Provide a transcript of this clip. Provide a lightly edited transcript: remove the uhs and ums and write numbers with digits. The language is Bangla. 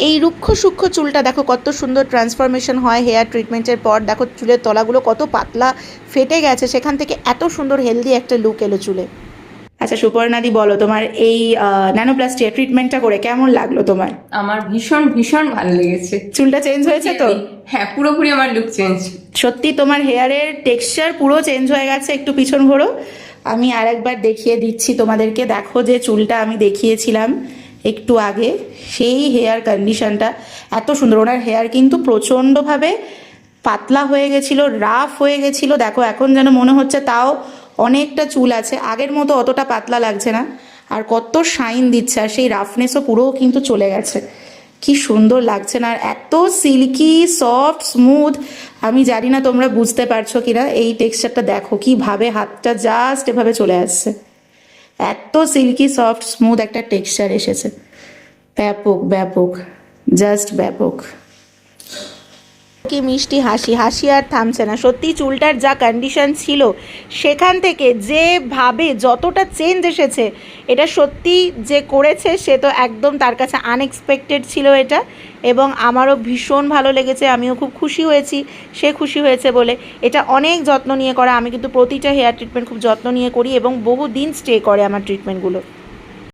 এই রুক্ষ সূক্ষ্ম চুলটা দেখো কত সুন্দর ট্রান্সফরমেশন হয় হেয়ার ট্রিটমেন্টের পর। দেখো চুলের তলাগুলো কত পাতলা ফেটে গেছে, সেখান থেকে এত সুন্দর হেলদি একটা লুক এলো চুলে। আচ্ছা সুপর্ণাদি, বলো তোমার এই ন্যানোপ্লাস্টিয়া ট্রিটমেন্টটা করে কেমন লাগলো তোমার? আমার ভীষণ ভীষণ ভালো লেগেছে। চুলটা চেঞ্জ হয়েছে তো? হ্যাঁ, পুরোপুরি আমার লুক চেঞ্জ। সত্যি তোমার হেয়ারের টেক্সচার পুরো চেঞ্জ হয়ে গেছে। একটু পিছন ঘোরো, আমি আরেকবার দেখিয়ে দিচ্ছি তোমাদেরকে। দেখো যে চুলটা আমি দেখিয়েছিলাম একটু আগে, সেই হেয়ার কন্ডিশনটা এত সুন্দর। ওনার হেয়ার কিন্তু প্রচণ্ডভাবে পাতলা হয়ে গেছিলো, রাফ হয়ে গেছিলো। দেখো এখন যেন মনে হচ্ছে তাও অনেকটা চুল আছে, আগের মতো অতটা পাতলা লাগছে না, আর কত শাইন দিচ্ছে, আর সেই রাফনেসও পুরোও কিন্তু চলে গেছে। কি সুন্দর লাগছে না, আর এত সিল্কি সফট স্মুথ। আমি জানি না তোমরা বুঝতে পারছো কিনা, এই টেক্সচারটা দেখো কিভাবে হাতটা জাস্ট এভাবে চলে আসছে, এত সিল্কি সফট স্মুথ একটা টেক্সচার এসেছে। ব্যাপক ব্যাপক, জাস্ট ব্যাপক। কি মিষ্টি হাসি, হাসি আর থামছে না। সত্যি চুলটার যা কন্ডিশন ছিল সেখান থেকে যেভাবে যতটা চেঞ্জ এসেছে, এটা সত্যি যে করেছে সে তো একদম তার কাছে আনএক্সপেক্টেড ছিল এটা, এবং আমারও ভীষণ ভালো লেগেছে। আমিও খুব খুশি হয়েছি, সে খুশি হয়েছে বলে। এটা অনেক যত্ন নিয়ে করা, আমি কিন্তু প্রতিটা হেয়ার ট্রিটমেন্ট খুব যত্ন নিয়ে করি এবং বহুদিন স্টে করে আমার ট্রিটমেন্টগুলো।